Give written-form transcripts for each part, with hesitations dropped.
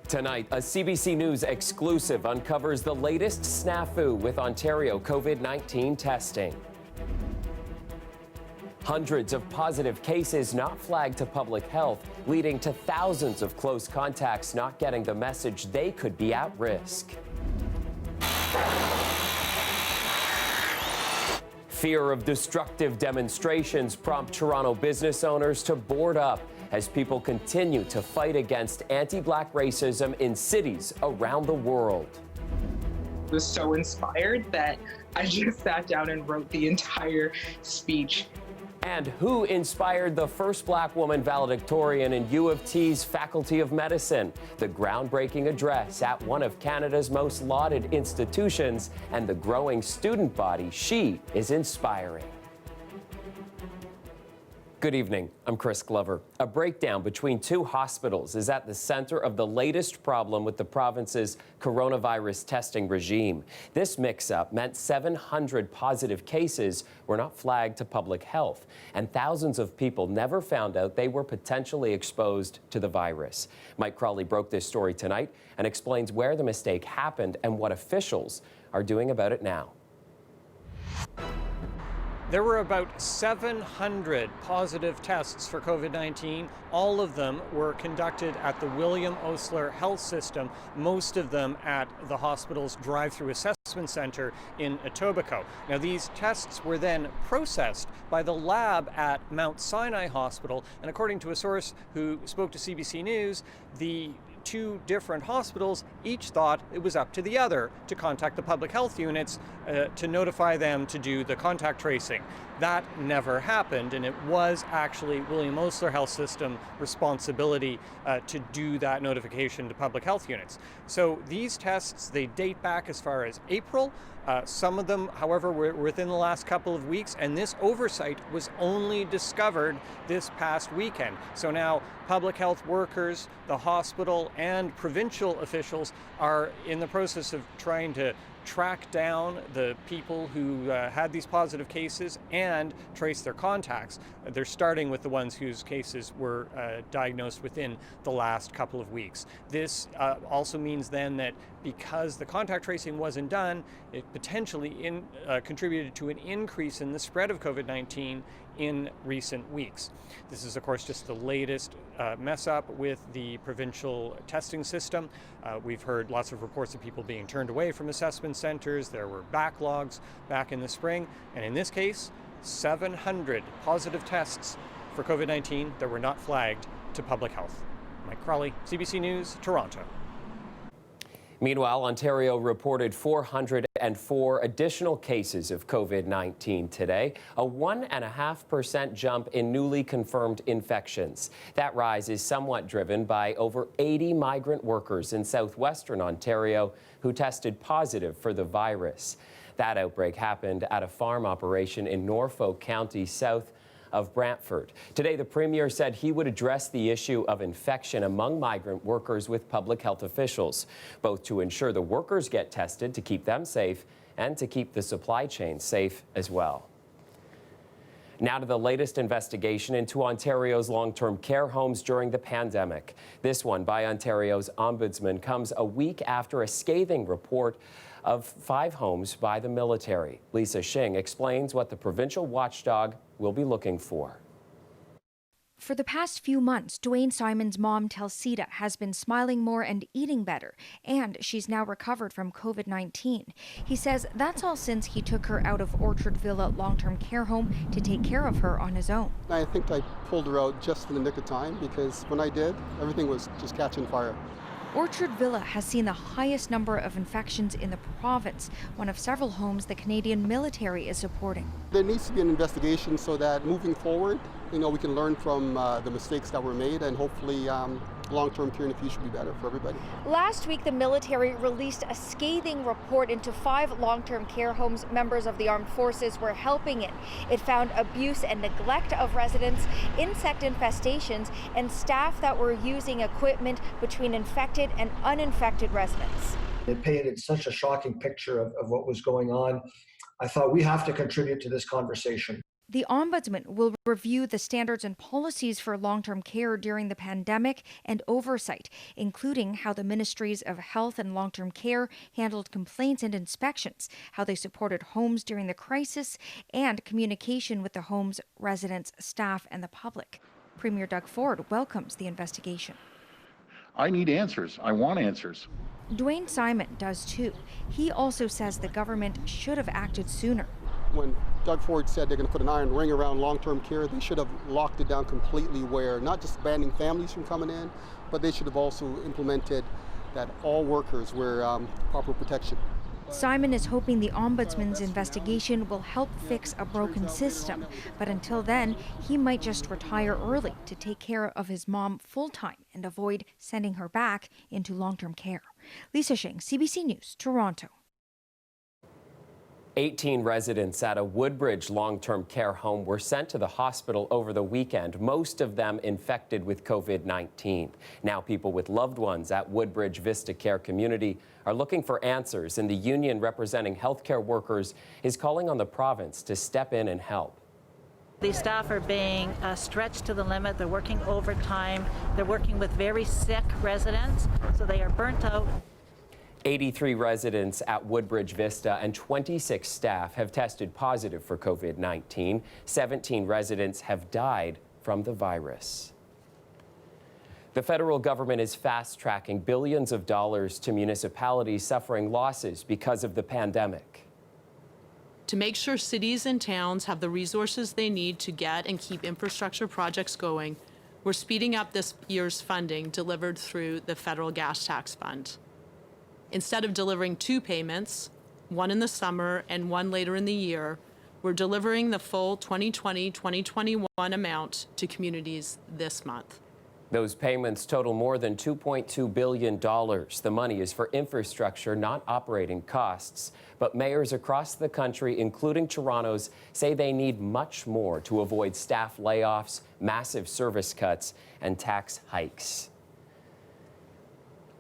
Tonight, a CBC News exclusive uncovers the latest snafu with Ontario COVID-19 testing. Hundreds of positive cases not flagged to public health, leading to thousands of close contacts not getting the message they could be at risk. Fear of destructive demonstrations prompt Toronto business owners to board up as people continue to fight against anti-Black racism in cities around the world. I was so inspired that I just sat down and wrote the entire speech. And who inspired the first Black woman valedictorian in U of T's Faculty of Medicine? The groundbreaking address at one of Canada's most lauded institutions and the growing student body she is inspiring. Good evening, I'm Chris Glover. A breakdown between two hospitals is at the center of the latest problem with the province's coronavirus testing regime. This mix-up meant 700 positive cases were not flagged to public health, and thousands of people never found out they were potentially exposed to the virus. Mike Crawley broke this story tonight and explains where the mistake happened and what officials are doing about it now. There were about 700 positive tests for COVID-19. All of them were conducted at the William Osler Health System, most of them at the hospital's drive-through assessment center in Etobicoke. Now, these tests were then processed by the lab at Mount Sinai Hospital, and according to a source who spoke to CBC News, the two different hospitals each thought it was up to the other to contact the public health units to notify them to do the contact tracing. That never happened, and it was actually William Osler Health System responsibility to do that notification to public health units. So these tests, they date back as far as April. Some of them, however, were within the last couple of weeks, and this oversight was only discovered this past weekend. So now public health workers, the hospital, and provincial officials are in the process of trying to track down the people who had these positive cases and trace their contacts. They're starting with the ones whose cases were diagnosed within the last couple of weeks. This also means then that because the contact tracing wasn't done, it potentially contributed to an increase in the spread of COVID-19 in recent weeks. This is, of course, just the latest mess up with the provincial testing system. We've heard lots of reports of people being turned away from assessment centers. There were backlogs back in the spring, and in this case, 700 positive tests for COVID-19 that were not flagged to public health. Mike Crawley, CBC News, Toronto. Meanwhile, Ontario reported 404 additional cases of COVID-19 today, a 1.5% jump in newly confirmed infections. That rise is somewhat driven by over 80 migrant workers in southwestern Ontario who tested positive for the virus. That outbreak happened at a farm operation in Norfolk County, south of Brantford. Today, the Premier said he would address the issue of infection among migrant workers with public health officials, both to ensure the workers get tested to keep them safe and to keep the supply chain safe as well. Now to the latest investigation into Ontario's long-term care homes during the pandemic. This one by Ontario's Ombudsman comes a week after a scathing report of 5 homes by the military. Lisa Shing explains what the provincial watchdog will be looking for. For the past few months, Dwayne Simon's mom, Telsita, has been smiling more and eating better, and she's now recovered from COVID-19. He says that's all since he took her out of Orchard Villa long-term care home to take care of her on his own. I think I pulled her out just in the nick of time, because when I did, everything was just catching fire. Orchard Villa has seen the highest number of infections in the province, one of several homes the Canadian military is supporting. There needs to be an investigation so that moving forward, we can learn from the mistakes that were made, and hopefully long-term care in the future will be better for everybody. Last week, the military released a scathing report into 5 long-term care homes members of the armed forces were helping in. It found abuse and neglect of residents, insect infestations, and staff that were using equipment between infected and uninfected residents. It painted such a shocking picture of what was going on. I thought we have to contribute to this conversation. The Ombudsman will review the standards and policies for long-term care during the pandemic and oversight, including how the Ministries of Health and Long-Term Care handled complaints and inspections, how they supported homes during the crisis, and communication with the homes, residents, staff, and the public. Premier Doug Ford welcomes the investigation. I need answers. I want answers. Dwayne Simon does too. He also says the government should have acted sooner. When Doug Ford said they're going to put an iron ring around long-term care, they should have locked it down completely, where not just banning families from coming in, but they should have also implemented that all workers wear proper protection. Simon is hoping the Ombudsman's investigation will help fix a broken system, but until then, he might just retire early to take care of his mom full-time and avoid sending her back into long-term care. Lisa Shing, CBC News, Toronto. 18 residents at a Woodbridge long-term care home were sent to the hospital over the weekend, most of them infected with COVID-19. Now people with loved ones at Woodbridge Vista Care Community are looking for answers, and the union representing healthcare workers is calling on the province to step in and help. These staff are being stretched to the limit. They're working overtime. They're working with very sick residents, so they are burnt out. 83 residents at Woodbridge Vista and 26 staff have tested positive for COVID-19. 17 residents have died from the virus. The federal government is fast-tracking billions of dollars to municipalities suffering losses because of the pandemic. To make sure cities and towns have the resources they need to get and keep infrastructure projects going, we're speeding up this year's funding delivered through the Federal Gas Tax Fund. Instead of delivering two payments, one in the summer and one later in the year, we're delivering the full 2020-2021 amount to communities this month. Those payments total more than $2.2 billion. The money is for infrastructure, not operating costs. But mayors across the country, including Toronto's, say they need much more to avoid staff layoffs, massive service cuts, and tax hikes.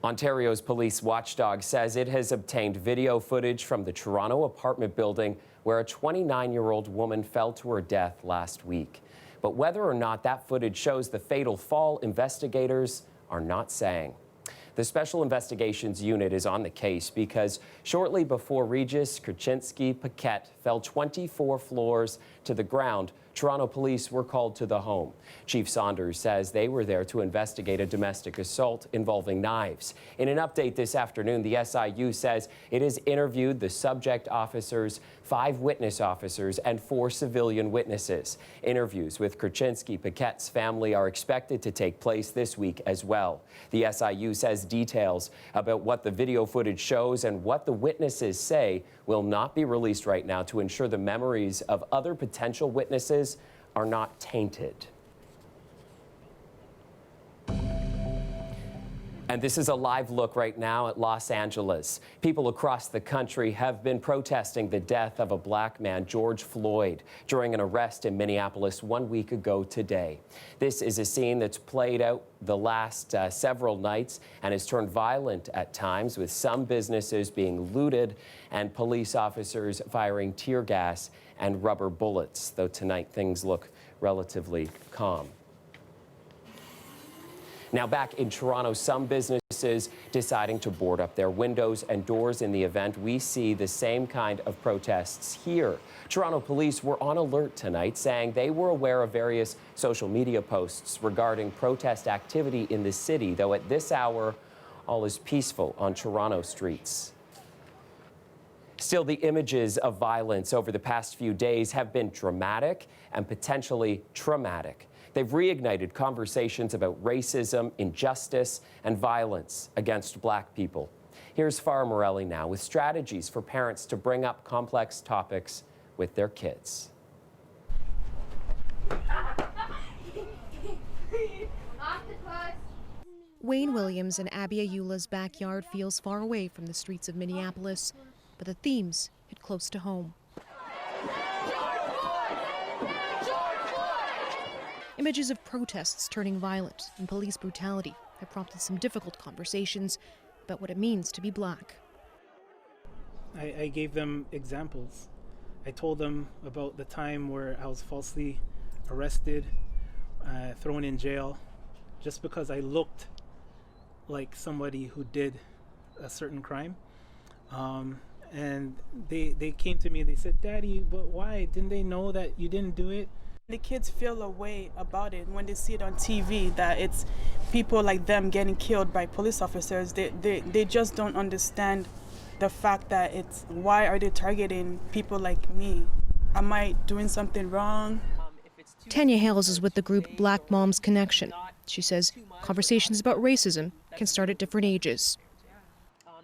Ontario's police watchdog says it has obtained video footage from the Toronto apartment building where a 29-year-old woman fell to her death last week. But whether or not that footage shows the fatal fall, investigators are not saying. The Special Investigations Unit is on the case because shortly before Regis Krasinski-Paquette fell 24 floors to the ground, Toronto police were called to the home. Chief Saunders says they were there to investigate a domestic assault involving knives. In an update this afternoon, the SIU says it has interviewed the subject officers, 5 witness officers, and 4 civilian witnesses. Interviews with Krasinski-Paquette's family are expected to take place this week as well. The SIU says details about what the video footage shows and what the witnesses say will not be released right now to ensure the memories of other potential witnesses are not tainted. And this is a live look right now at Los Angeles. People across the country have been protesting the death of a black man, George Floyd, during an arrest in Minneapolis 1 week ago today. This is a scene that's played out the last several nights and has turned violent at times, with some businesses being looted and police officers firing tear gas and rubber bullets, though tonight things look relatively calm. Now back in Toronto, some businesses deciding to board up their windows and doors in the event we see the same kind of protests here. Toronto police were on alert tonight, saying they were aware of various social media posts regarding protest activity in the city, though at this hour, all is peaceful on Toronto streets. Still, the images of violence over the past few days have been dramatic and potentially traumatic. They've reignited conversations about racism, injustice, and violence against black people. Here's Farah Morelli now with strategies for parents to bring up complex topics with their kids. Wayne Williams and Abby Ayula's backyard feels far away from the streets of Minneapolis, but the themes hit close to home. Images of protests turning violent and police brutality have prompted some difficult conversations about what it means to be black. I gave them examples. I told them about the time where I was falsely arrested, thrown in jail, just because I looked like somebody who did a certain crime. And they came to me, they said, "Daddy, but why? Didn't they know that you didn't do it?" The kids feel a way about it when they see it on TV, that it's people like them getting killed by police officers. They just don't understand the fact that it's, why are they targeting people like me? Am I doing something wrong? Tanya Hales is with the group Black Moms Connection. She says conversations about racism can start at different ages.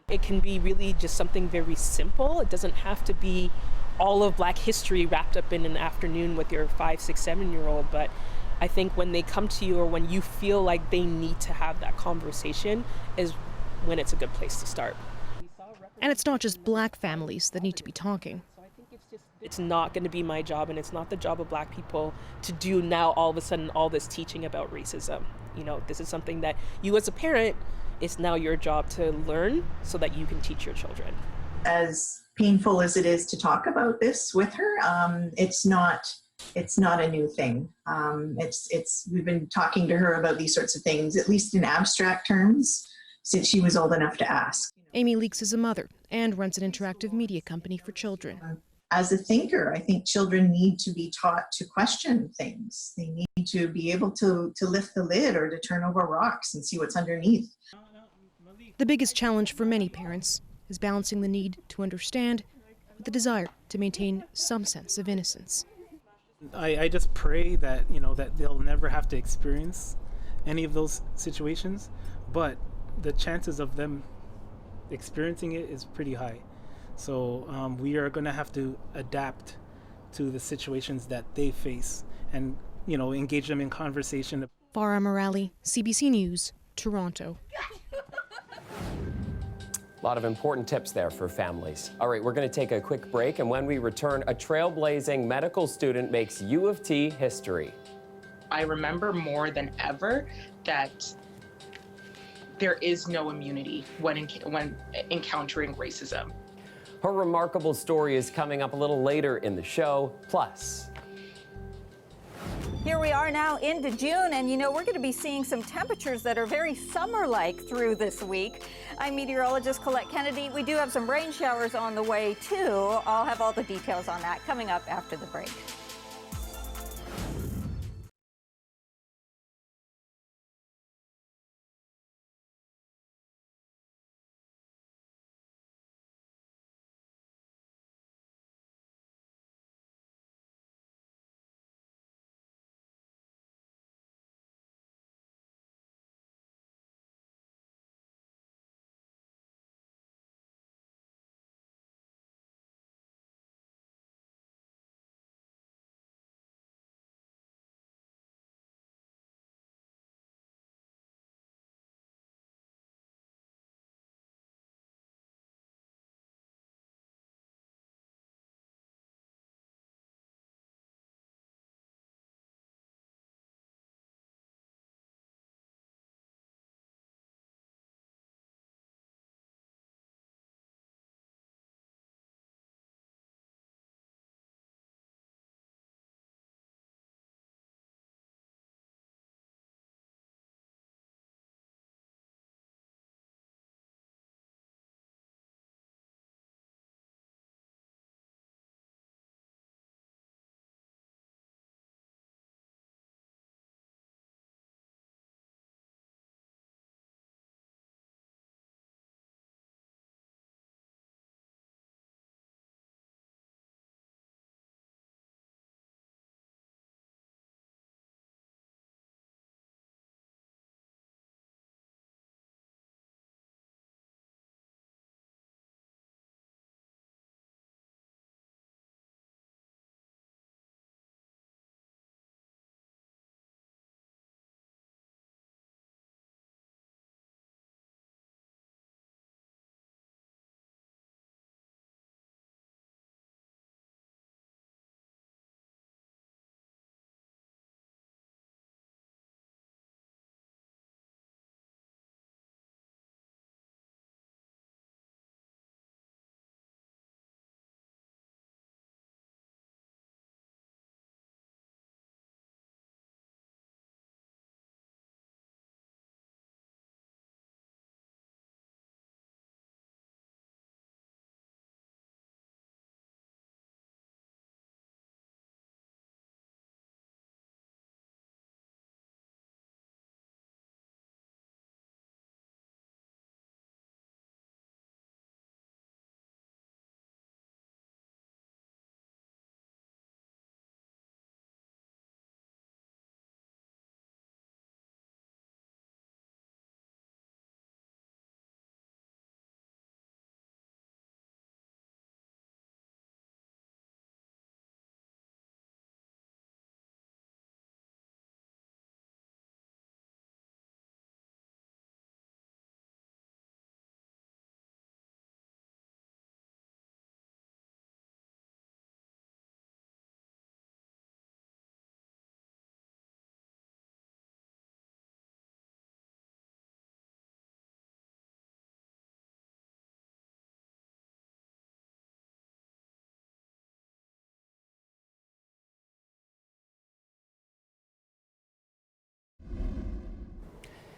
It can be really just something very simple. It doesn't have to be all of Black history wrapped up in an afternoon with your 5, 6, 7-year-old. But I think when they come to you, or when you feel like they need to have that conversation, is when it's a good place to start. And it's not just Black families that need to be talking. It's not going to be my job, and it's not the job of Black people to do now all of a sudden all this teaching about racism. You know, this is something that you as a parent, it's now your job to learn so that you can teach your children. As painful as it is to talk about this with her, it's not a new thing. We've been talking to her about these sorts of things, at least in abstract terms, since she was old enough to ask. Amy Leaks is a mother and runs an interactive media company for children. As a thinker, I think children need to be taught to question things. They need to be able to lift the lid or to turn over rocks and see what's underneath. The biggest challenge for many parents is balancing the need to understand with the desire to maintain some sense of innocence. I just pray that, that they'll never have to experience any of those situations, but the chances of them experiencing it is pretty high. So we are going to have to adapt to the situations that they face and, engage them in conversation. Farah Morali, CBC News, Toronto. A lot of important tips there for families. All right, we're going to take a quick break, and when we return, a trailblazing medical student makes U of T history. I remember more than ever that there is no immunity when encountering racism. Her remarkable story is coming up a little later in the show. Plus, here we are now into June, and we're going to be seeing some temperatures that are very summer-like through this week. I'm meteorologist Colette Kennedy. We do have some rain showers on the way, too. I'll have all the details on that coming up after the break.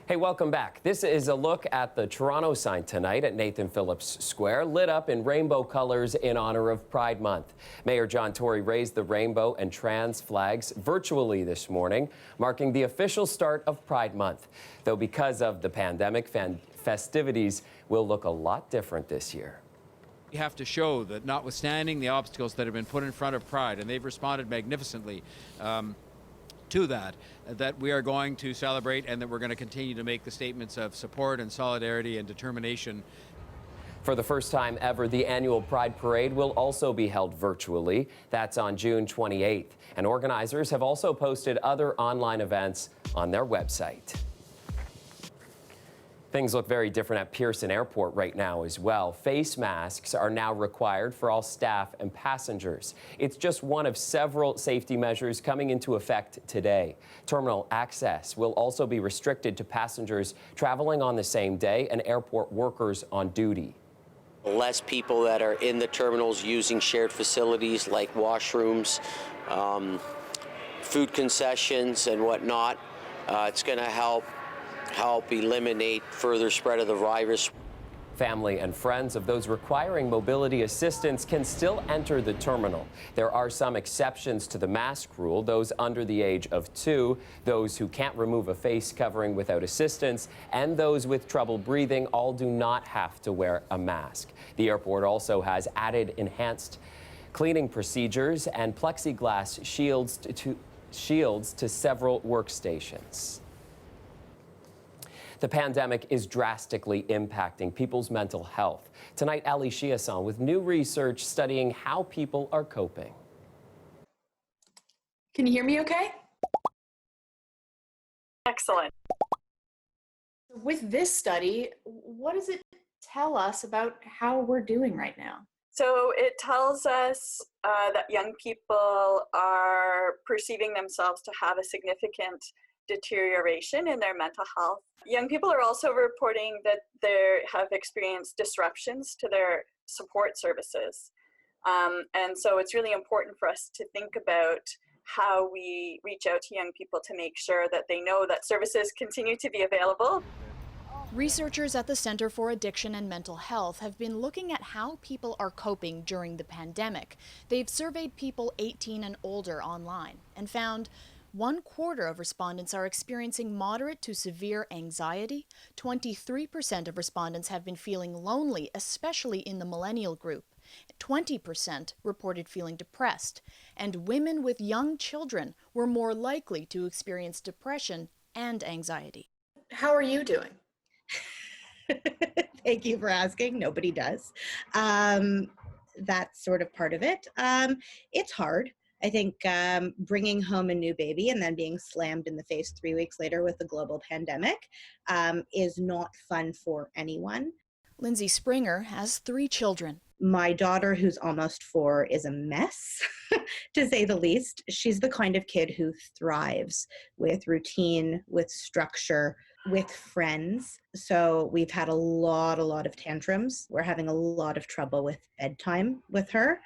Hey, welcome back. This is a look at the Toronto sign tonight at Nathan Phillips Square, lit up in rainbow colors in honor of Pride Month. Mayor John Tory raised the rainbow and trans flags virtually this morning, marking the official start of Pride Month. Though because of the pandemic, festivities will look a lot different this year. We have to show that notwithstanding the obstacles that have been put in front of Pride, and they've responded magnificently to that we are going to celebrate and that we're going to continue to make the statements of support and solidarity and determination. For the first time ever, the annual Pride Parade will also be held virtually. That's on June 28th. And organizers have also posted other online events on their website. Things look very different at Pearson Airport right now as well. Face masks are now required for all staff and passengers. It's just one of several safety measures coming into effect today. Terminal access will also be restricted to passengers traveling on the same day and airport workers on duty. Less people that are in the terminals using shared facilities like washrooms, food concessions and whatnot. It's going to help eliminate further spread of the virus. Family and friends of those requiring mobility assistance can still enter the terminal. There are some exceptions to the mask rule, those under the age of 2, those who can't remove a face covering without assistance, and those with trouble breathing all do not have to wear a mask. The airport also has added enhanced cleaning procedures and plexiglass shields to several workstations. The pandemic is drastically impacting people's mental health. Tonight, Ali Chiasson with new research studying how people are coping. Can you hear me okay? Excellent. With this study, what does it tell us about how we're doing right now? So it tells us that young people are perceiving themselves to have a significant deterioration in their mental health. Young people are also reporting that they have experienced disruptions to their support services. And so it's really important for us to think about how we reach out to young people to make sure that they know that services continue to be available. Researchers at the Center for Addiction and Mental Health have been looking at how people are coping during the pandemic. They've surveyed people 18 and older online and found 1/4 of respondents are experiencing moderate to severe anxiety. 23% of respondents have been feeling lonely, especially in the millennial group. 20% reported feeling depressed, and women with young children were more likely to experience depression and anxiety. How are you doing? Thank you for asking. Nobody does. That's sort of part of it. It's hard. I think bringing home a new baby and then being slammed in the face 3 weeks later with the global pandemic is not fun for anyone. Lindsay Springer has 3 children. My daughter, who's almost 4, is a mess, to say the least. She's the kind of kid who thrives with routine, with structure, with friends. So we've had a lot of tantrums. We're having a lot of trouble with bedtime with her.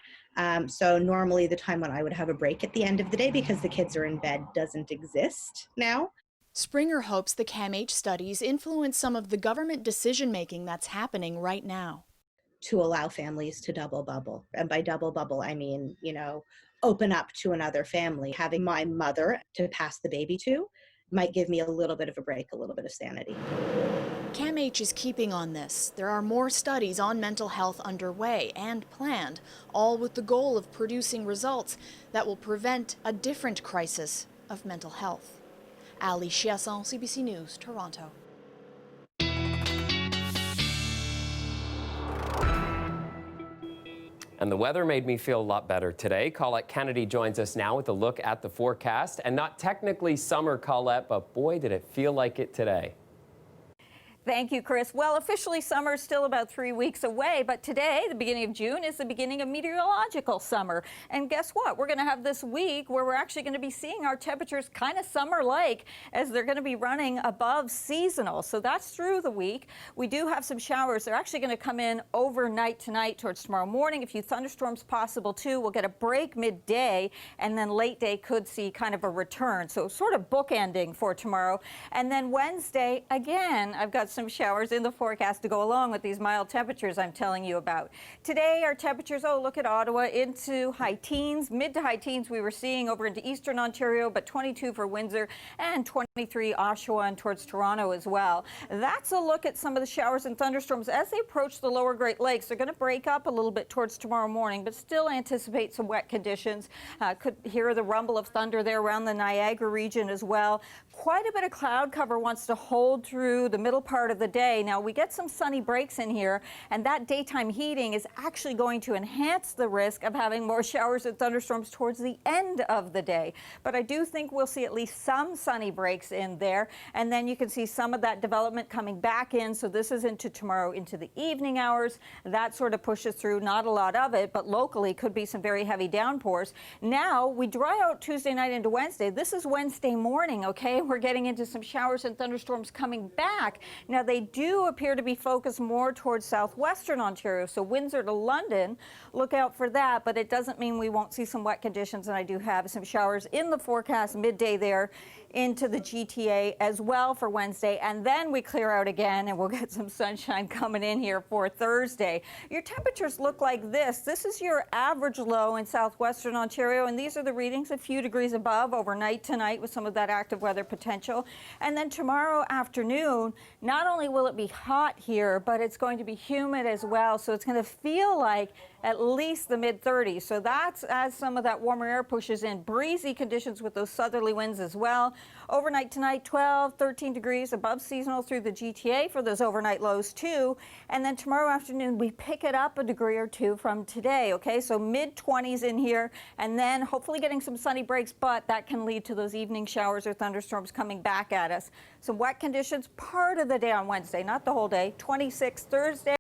So normally the time when I would have a break at the end of the day because the kids are in bed doesn't exist now. Springer hopes the CAMH studies influence some of the government decision-making that's happening right now. To allow families to double bubble. And by double bubble, I mean, open up to another family. Having my mother to pass the baby to might give me a little bit of a break, a little bit of sanity. CAMH is keeping on this. There are more studies on mental health underway and planned, all with the goal of producing results that will prevent a different crisis of mental health. Ali Chiasson, CBC News, Toronto. And the weather made me feel a lot better today. Colette Kennedy joins us now with a look at the forecast. And not technically summer, Colette, but boy, did it feel like it today. Thank you, Chris. Well, officially summer is still about 3 weeks away, but today, the beginning of June, is the beginning of meteorological summer. And guess what? We're going to have this week where we're actually going to be seeing our temperatures kind of summer-like as they're going to be running above seasonal. So that's through the week. We do have some showers. They're actually going to come in overnight tonight towards tomorrow morning. A few thunderstorms possible, too. We'll get a break midday, and then late day could see kind of a return. So sort of bookending for tomorrow. And then Wednesday, again, I've got some showers in the forecast to go along with these mild temperatures I'm telling you about. Today, our temperatures, oh, look at Ottawa, into high teens, mid to high teens we were seeing over into eastern Ontario, but 22 for Windsor and 23 Oshawa and towards Toronto as well. That's a look at some of the showers and thunderstorms as they approach the lower Great Lakes. They're going to break up a little bit towards tomorrow morning, but still anticipate some wet conditions. Could hear the rumble of thunder there around the Niagara region as well. Quite a bit of cloud cover wants to hold through the middle part of the day. Now, we get some sunny breaks in here, and that daytime heating is actually going to enhance the risk of having more showers and thunderstorms towards the end of the day. But I do think we'll see at least some sunny breaks in there, and then you can see some of that development coming back in. So this is into tomorrow, into the evening hours. That sort of pushes through, not a lot of it, but locally could be some very heavy downpours. Now, we dry out Tuesday night into Wednesday. This is Wednesday morning, okay? We're getting into some showers and thunderstorms coming back. Now, they do appear to be focused more towards southwestern Ontario, so Windsor to London, look out for that, but it doesn't mean we won't see some wet conditions, and I do have some showers in the forecast midday there into the GTA as well for Wednesday, and then we clear out again and we'll get some sunshine coming in here for Thursday. Your temperatures look like this. This is your average low in southwestern Ontario, and these are the readings a few degrees above overnight tonight with some of that active weather potential. And then tomorrow afternoon, not only will it be hot here, but it's going to be humid as well, so it's going to feel like at least the mid-30s. So that's as some of that warmer air pushes in. Breezy conditions with those southerly winds as well. Overnight tonight, 12, 13 degrees above seasonal through the GTA for those overnight lows too. And then tomorrow afternoon, we pick it up a degree or two from today, okay? So mid-20s in here, and then hopefully getting some sunny breaks, but that can lead to those evening showers or thunderstorms coming back at us. Some wet conditions part of the day on Wednesday, not the whole day. 26 Thursday.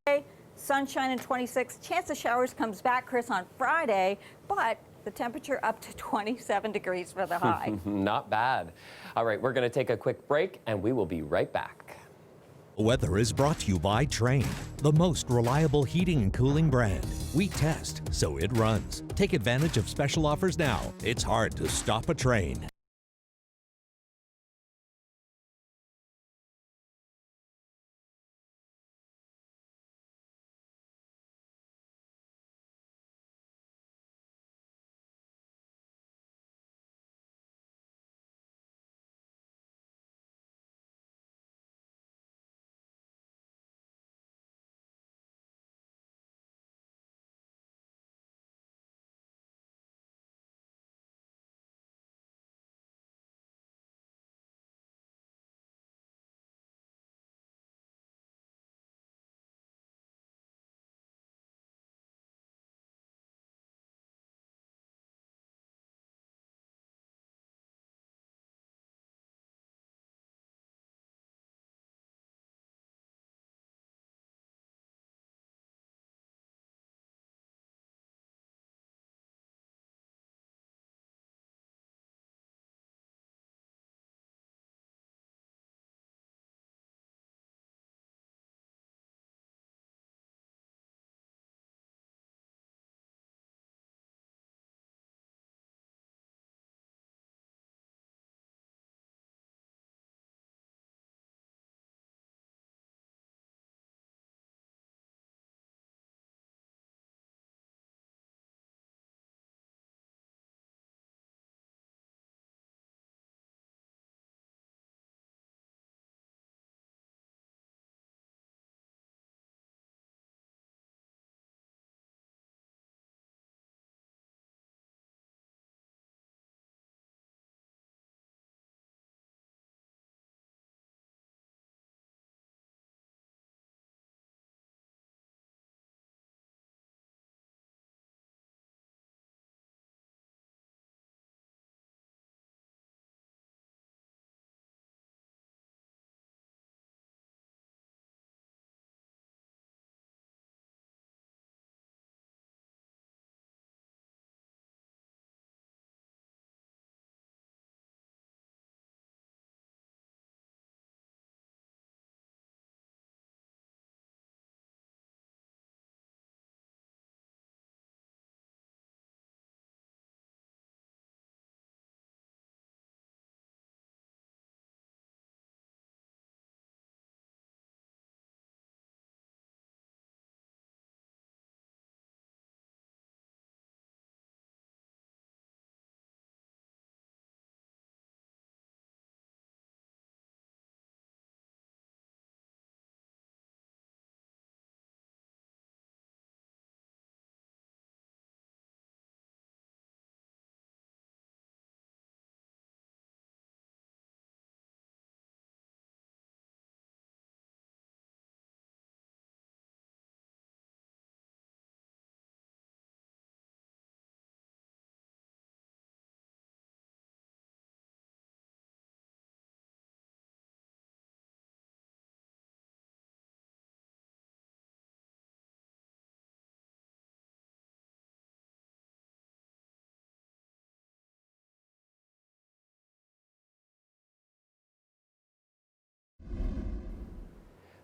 Sunshine and 26. Chance of showers comes back, Chris, on Friday, but the temperature up to 27 degrees for the high. Not bad. All right, we're going to take a quick break, and we will be right back. Weather is brought to you by Trane, the most reliable heating and cooling brand. We test, so it runs. Take advantage of special offers now. It's hard to stop a Trane.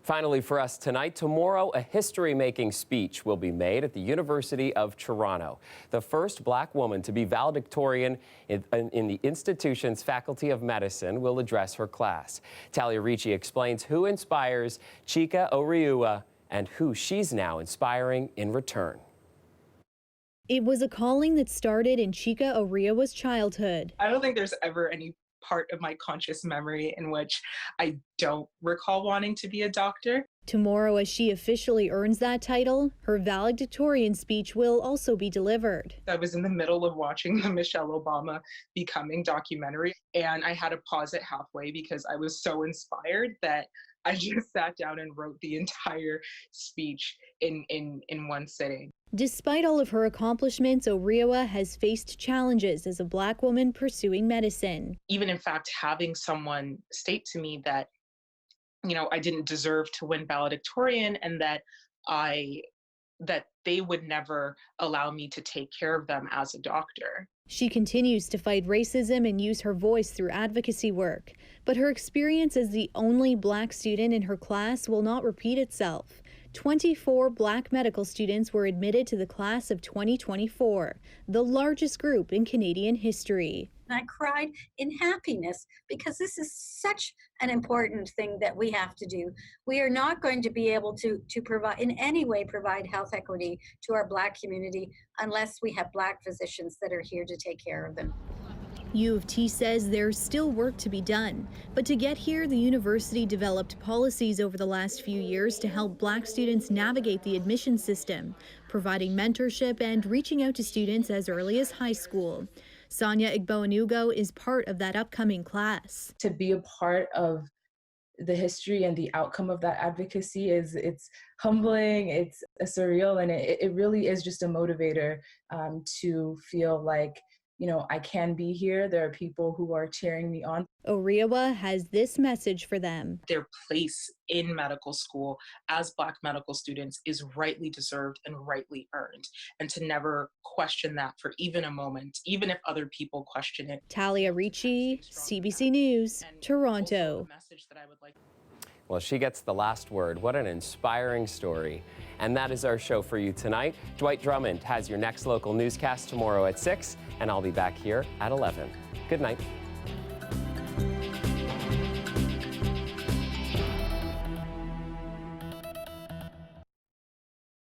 Finally for us tonight, tomorrow a history-making speech will be made at the University of Toronto. The first black woman to be valedictorian in the institution's Faculty of Medicine will address her class. Talia Ricci explains who inspires Chika Oriua and who she's now inspiring in return. It was a calling that started in Chika Oriua's childhood. I don't think there's ever any part of my conscious memory in which I don't recall wanting to be a doctor. Tomorrow, as she officially earns that title, her valedictorian speech will also be delivered. I was in the middle of watching the Michelle Obama Becoming documentary, and I had to pause it halfway because I was so inspired that I just sat down and wrote the entire speech in one sitting. Despite all of her accomplishments, Oriua has faced challenges as a black woman pursuing medicine. Even in fact, having someone state to me that, you know, I didn't deserve to win valedictorian and that they would never allow me to take care of them as a doctor. She continues to fight racism and use her voice through advocacy work. But her experience as the only black student in her class will not repeat itself. 24 black medical students were admitted to the class of 2024, the largest group in Canadian history. I cried in happiness because this is such an important thing that we have to do. We are not going to be able to provide, in any way, provide health equity to our black community unless we have black physicians that are here to take care of them. U of T says there's still work to be done, but to get here, the university developed policies over the last few years to help black students navigate the admission system, providing mentorship and reaching out to students as early as high school. Sonia Igboanugo is part of that upcoming class. To be a part of the history and the outcome of that advocacy it's humbling, it's surreal, and it really is just a motivator to feel like, you know, I can be here. There are people who are cheering me on. Oriua has this message for them. Their place in medical school as black medical students is rightly deserved and rightly earned, and to never question that for even a moment, even if other people question it. Talia Ricci, CBC News, Toronto. Well, she gets the last word. What an inspiring story. And that is our show for you tonight. Dwight Drummond has your next local newscast tomorrow at 6, and I'll be back here at 11. Good night.